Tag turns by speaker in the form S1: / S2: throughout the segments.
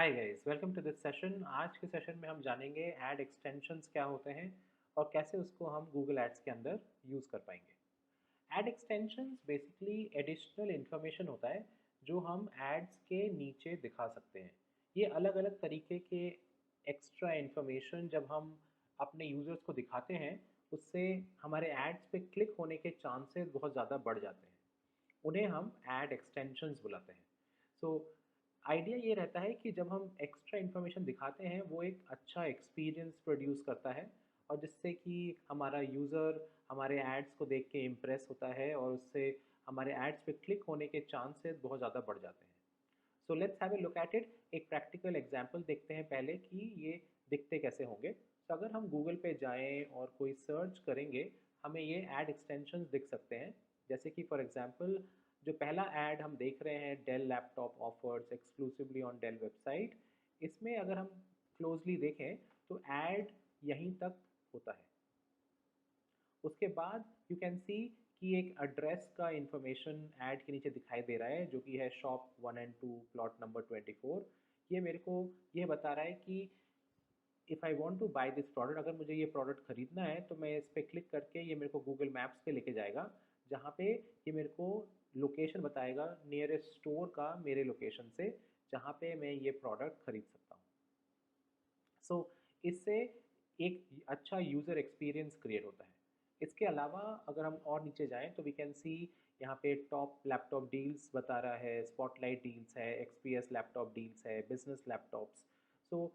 S1: Hi guys, welcome to this session. आज के session में हम जानेंगे ऐड एक्सटेंशंस क्या होते हैं और कैसे उसको हम गूगल एड्स के अंदर यूज़ कर पाएंगे। Add extensions basically additional information होता है जो हम एड्स के नीचे दिखा सकते हैं। ये अलग अलग तरीके के एक्स्ट्रा इन्फॉर्मेशन जब हम अपने यूज़र्स को दिखाते हैं, उससे हमारे एड्स पे क्लिक होने के चांसेस बहुत ज़्यादा बढ़ जाते हैं। उन्हें हम ऐड एक्सटेंशंस बुलाते हैं। सो आइडिया ये रहता है कि जब हम एक्स्ट्रा इन्फॉर्मेशन दिखाते हैं, वो एक अच्छा एक्सपीरियंस प्रोड्यूस करता है और जिससे कि हमारा यूज़र हमारे एड्स को देख के इम्प्रेस होता है और उससे हमारे एड्स पे क्लिक होने के चांसेस बहुत ज़्यादा बढ़ जाते हैं। So let's have a look at it. एक प्रैक्टिकल एग्जांपल देखते हैं पहले कि ये दिखते कैसे होंगे। तो अगर हम गूगल पे जाएं और कोई सर्च करेंगे, हमें ये ऐड एक्सटेंशंस दिख सकते हैं। जैसे कि फॉर एग्जांपल जो पहला ऐड हम देख रहे हैं, Dell laptop offers exclusively on Dell website, इसमें अगर हम क्लोजली देखें तो ऐड यहीं तक होता है। उसके बाद यू कैन सी कि एक एड्रेस का इंफॉर्मेशन ऐड के नीचे दिखाई दे रहा है, जो कि है शॉप 1 and 2 प्लॉट नंबर 24। ये मेरे को ये बता रहा है कि if I want to buy this product, अगर मुझे ये प्रोडक्ट खरीदना है तो मैं इस पर क्लिक करके ये मेरे को गूगल मैप्स पे लेके जाएगा, जहाँ पे ये मेरे को लोकेशन बताएगा नियरेस्ट स्टोर का मेरे लोकेशन से, जहाँ पे मैं ये प्रोडक्ट खरीद सकता हूँ। सो इससे एक अच्छा यूज़र एक्सपीरियंस क्रिएट होता है। इसके अलावा अगर हम और नीचे जाएं तो वी कैन सी यहाँ पे टॉप लैपटॉप डील्स बता रहा है, स्पॉटलाइट डील्स है, एक्सपीएस लैपटॉप डील्स है, बिजनेस लैपटॉप्स। सो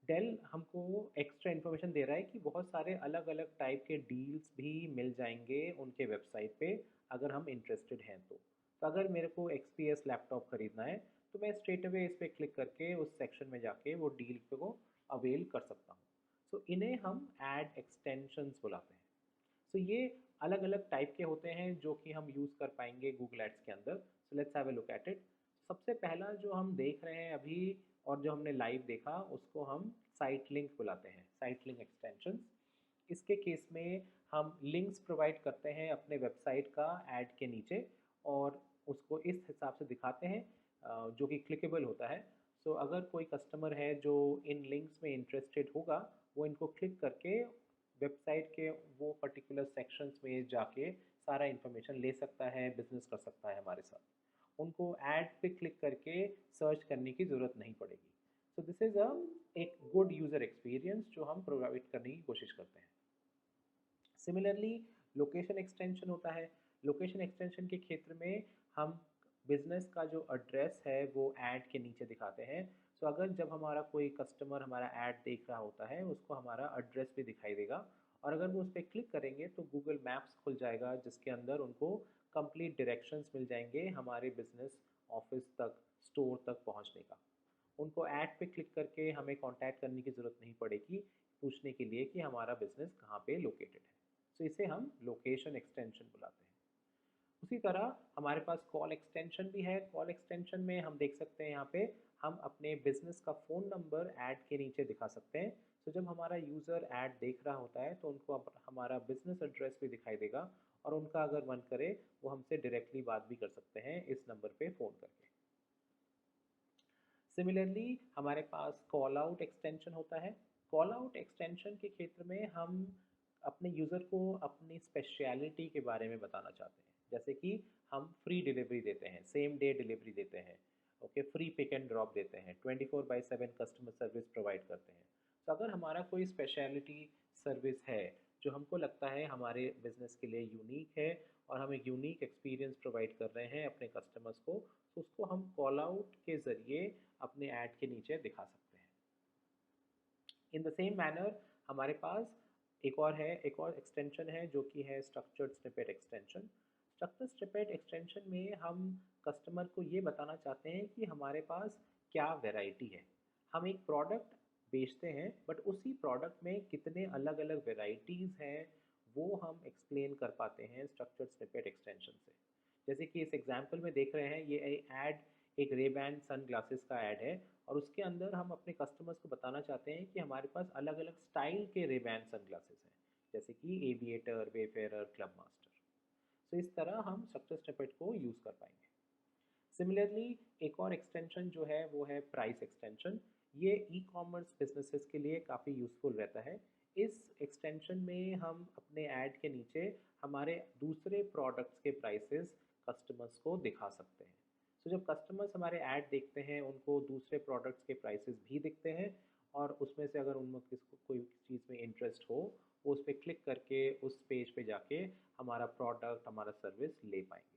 S1: डेल हमको एक्स्ट्रा इन्फॉर्मेशन दे रहा है कि बहुत सारे अलग अलग टाइप के डील्स भी मिल जाएंगे उनके वेबसाइट पे, अगर हम इंटरेस्टेड हैं तो अगर मेरे को एक्सपीएस लैपटॉप ख़रीदना है तो मैं स्ट्रेट अवे इस पर क्लिक करके उस सेक्शन में जाके वो डील को अवेल कर सकता हूँ। सो इन्हें हम ऐड एक्सटेंशंस बुलाते हैं। सो ये अलग अलग टाइप के होते हैं जो कि हम यूज़ कर पाएंगे गूगल एड्स के अंदर। So let's have a look at it. सबसे पहला जो हम देख रहे हैं अभी और जो हमने लाइव देखा, उसको हम साइट लिंक बुलाते हैं, साइट लिंक एक्सटेंशंस। इसके केस में हम लिंक्स प्रोवाइड करते हैं अपने वेबसाइट का ऐड के नीचे और उसको इस हिसाब से दिखाते हैं जो कि क्लिकेबल होता है। सो अगर कोई कस्टमर है जो इन लिंक्स में इंटरेस्टेड होगा, वो इनको क्लिक करके वेबसाइट के वो पर्टिकुलर सेक्शंस में जाके सारा इन्फॉर्मेशन ले सकता है, बिजनेस कर सकता है हमारे साथ। उनको ऐड पे क्लिक करके सर्च करने की ज़रूरत नहीं पड़ेगी। सो दिस इज़ अ एक गुड यूज़र एक्सपीरियंस जो हम प्रोवाइड करने की कोशिश करते हैं। सिमिलरली लोकेशन एक्सटेंशन होता है। लोकेशन एक्सटेंशन के क्षेत्र में हम बिजनेस का जो एड्रेस है वो ऐड के नीचे दिखाते हैं। सो अगर जब हमारा कोई कस्टमर हमारा ऐड देख रहा होता है, उसको हमारा एड्रेस भी दिखाई देगा और अगर वो उस पर क्लिक करेंगे तो गूगल मैप्स खुल जाएगा, जिसके अंदर उनको कंप्लीट डायरेक्शंस मिल जाएंगे हमारे बिजनेस ऑफिस तक, स्टोर तक पहुंचने का। उनको ऐड पे क्लिक करके हमें कांटेक्ट करने की ज़रूरत नहीं पड़ेगी पूछने के लिए कि हमारा बिजनेस कहाँ पे लोकेटेड है। सो इसे हम लोकेशन एक्सटेंशन बुलाते हैं। उसी तरह हमारे पास कॉल एक्सटेंशन भी है। कॉल एक्सटेंशन में हम देख सकते हैं यहाँ पे हम अपने बिजनेस का फ़ोन नंबर ऐड के नीचे दिखा सकते हैं। तो जब हमारा यूज़र ऐड देख रहा होता है तो उनको हमारा बिजनेस एड्रेस भी दिखाई देगा और उनका अगर मन करे वो हमसे डायरेक्टली बात भी कर सकते हैं इस नंबर पे फ़ोन करके। सिमिलरली हमारे पास कॉल आउट एक्सटेंशन होता है। कॉल आउट एक्सटेंशन के क्षेत्र में हम अपने यूज़र को अपनी स्पेशलिटी के बारे में बताना चाहते हैं। जैसे कि हम फ्री डिलीवरी देते हैं, सेम डे डिलीवरी देते हैं, okay, free pick and drop देते हैं, 24/7 कस्टमर सर्विस प्रोवाइड करते हैं। तो अगर हमारा कोई स्पेशलिटी सर्विस है जो हमको लगता है हमारे बिजनेस के लिए यूनिक है और हम एक यूनिक एक्सपीरियंस प्रोवाइड कर रहे हैं अपने कस्टमर्स को, तो उसको हम कॉल आउट के ज़रिए अपने ऐड के नीचे दिखा सकते हैं। इन द सेम मैनर हमारे पास एक और एक्सटेंशन है जो कि है structured snippet extension. Structured snippet extension में हम कस्टमर को ये बताना चाहते हैं कि हमारे पास क्या वैरायटी है। हम एक प्रोडक्ट बेचते हैं बट उसी प्रोडक्ट में कितने अलग अलग वेराइटीज़ हैं, वो हम एक्सप्लेन कर पाते हैं स्ट्रक्चर्ड स्निपेट एक्सटेंशन से। जैसे कि इस एग्जांपल में देख रहे हैं, ये ऐड एक रेबैन सन ग्लासेस का ऐड है और उसके अंदर हम अपने कस्टमर्स को बताना चाहते हैं कि हमारे पास अलग अलग स्टाइल के रेबैन सन ग्लासेस हैं, जैसे कि एविएटर, वेफेरर, क्लब मास्टर। सो इस तरह हम स्ट्रक्चर स्निपेट को यूज़ कर पाएंगे। सिमिलरली एक और एक्सटेंशन जो है वो है प्राइस एक्सटेंशन। ये ई कॉमर्स बिजनेसेस के लिए काफ़ी यूज़फुल रहता है। इस एक्सटेंशन में हम अपने ऐड के नीचे हमारे दूसरे प्रोडक्ट्स के प्राइसेस कस्टमर्स को दिखा सकते हैं। तो जब कस्टमर्स हमारे ऐड देखते हैं उनको दूसरे प्रोडक्ट्स के प्राइसेस भी दिखते हैं, और उसमें से अगर उनमें किसको कोई चीज़ में इंटरेस्ट हो वो उस पर क्लिक करके उस पेज पे जाके हमारा प्रोडक्ट हमारा सर्विस ले पाएंगे।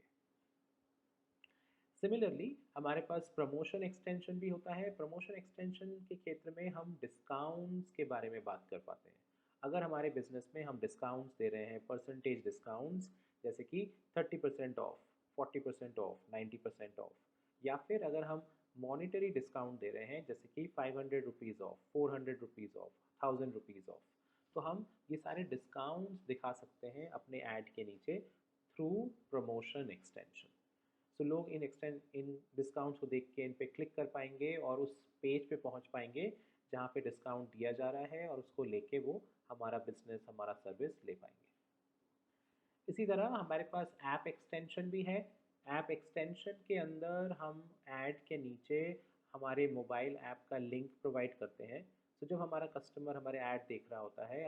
S1: सिमिलरली हमारे पास प्रमोशन एक्सटेंशन भी होता है। प्रमोशन एक्सटेंशन के क्षेत्र में हम डिस्काउंट्स के बारे में बात कर पाते हैं। अगर हमारे बिजनेस में हम डिस्काउंट्स दे रहे हैं, परसेंटेज डिस्काउंट्स, जैसे कि 30% ऑफ, 40% ऑफ, 90% ऑफ, या फिर अगर हम मॉनिटरी डिस्काउंट दे रहे हैं जैसे कि 500 rupees of, 400 rupees of, 1000 rupees of, तो हम ये सारे डिस्काउंट्स दिखा सकते हैं अपने ऐड के नीचे थ्रू प्रमोशन एक्सटेंशन। तो लोग इन डिस्काउंट्स को देख के इन पे क्लिक कर पाएंगे और उस पेज पे पहुंच पाएंगे जहाँ पे डिस्काउंट दिया जा रहा है, और उसको लेके वो हमारा बिजनेस हमारा सर्विस ले पाएंगे। इसी तरह हमारे पास ऐप एक्सटेंशन भी है। ऐप एक्सटेंशन के अंदर हम ऐड के नीचे हमारे मोबाइल ऐप का लिंक प्रोवाइड करते हैं। तो जब हमारा कस्टमर हमारे ऐड देख रहा होता है,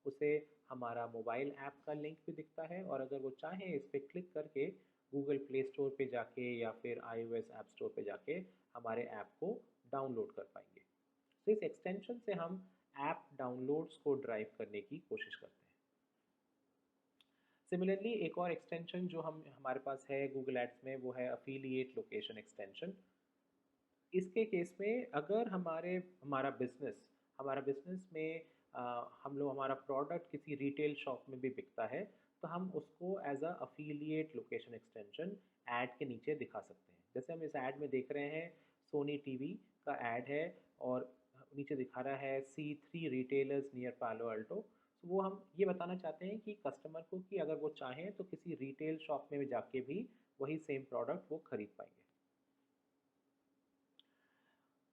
S1: उसे हमारा मोबाइल ऐप का लिंक भी दिखता है, और अगर वो चाहे इस पर क्लिक करके गूगल प्ले स्टोर पे जाके या फिर iOS ऐप स्टोर पे जाके हमारे ऐप को डाउनलोड कर पाएंगे। तो इस एक्सटेंशन से हम ऐप डाउनलोड्स को ड्राइव करने की कोशिश करते हैं। सिमिलरली एक और एक्सटेंशन जो हम हमारे पास है गूगल एड्स में वो है अफिलिएट लोकेशन एक्सटेंशन। इसके केस में अगर हमारा बिजनेस में हम लोग हमारा प्रोडक्ट किसी रिटेल शॉप में भी बिकता है, तो हम उसको as a affiliate location extension ad के नीचे दिखा सकते हैं। जैसे हम इस ऐड में देख रहे हैं सोनी टीवी का ऐड है, और नीचे दिखा रहा है C3 रिटेलर्स नियर पालो अल्टो। तो वो हम ये बताना चाहते हैं कि कस्टमर को कि अगर वो चाहें तो किसी रिटेल शॉप में जाके भी वही सेम प्रोडक्ट वो खरीद पाएंगे।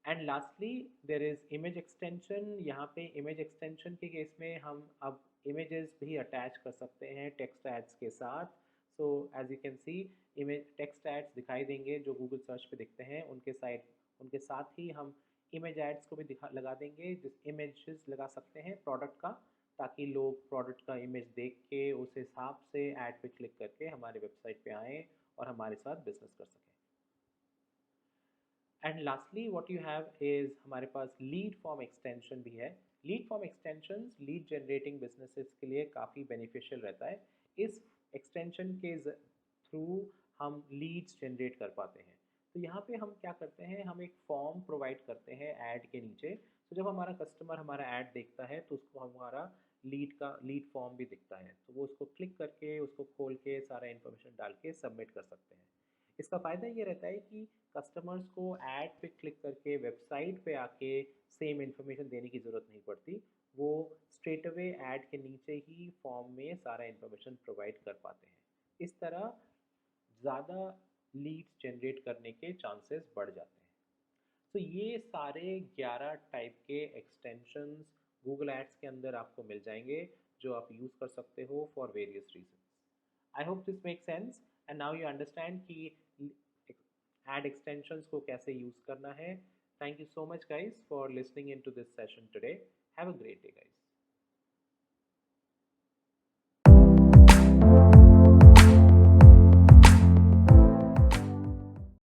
S1: And lastly there is image extension. यहाँ पे इमेज एक्सटेंशन के केस में हम अब इमेजेस भी अटैच कर सकते हैं टेक्स्ट एड्स के साथ। So as you can see image text aids दिखाई देंगे जो गूगल सर्च पे दिखते हैं, उनके साथ ही हम इमेज एड्स को भी लगा देंगे, जिस इमेजेस लगा सकते हैं प्रोडक्ट का, ताकि लोग प्रोडक्ट का इमेज देख के उस हिसाब से ऐड पे क्लिक करके हमारे वेबसाइट पे आएँ और हमारे साथ बिजनेस कर सकें। And lastly what you have is हमारे पास लीड फॉर्म एक्सटेंशन भी है। Lead form extension lead generating businesses के लिए काफ़ी बेनिफिशियल रहता है। इस एक्सटेंशन के थ्रू हम लीड्स जनरेट कर पाते हैं। तो यहाँ पे हम क्या करते हैं, हम एक फॉर्म प्रोवाइड करते हैं ऐड के नीचे। तो जब हमारा कस्टमर हमारा ऐड देखता है तो उसको हमारा लीड फॉर्म भी दिखता है, तो वो उसको क्लिक करके उसको खोल के सारा इन्फॉर्मेशन डाल के सबमिट कर सकते हैं। इसका फ़ायदा ये रहता है कि कस्टमर्स को ऐड पे क्लिक करके वेबसाइट पे आके सेम इन्फॉर्मेशन देने की ज़रूरत नहीं पड़ती। वो स्ट्रेट अवे ऐड के नीचे ही फॉर्म में सारा इन्फॉर्मेशन प्रोवाइड कर पाते हैं। इस तरह ज़्यादा लीड्स जनरेट करने के चांसेस बढ़ जाते हैं। तो ये सारे 11 टाइप के एक्सटेंशंस गूगल एड्स के अंदर आपको मिल जाएंगे जो आप यूज़ कर सकते हो for various reasons. I hope this make sense and now you understand कि ऐड एक्सटेंशंस को कैसे यूज़ करना है। Thank you so much guys for listening in to this session today. Have a great day guys.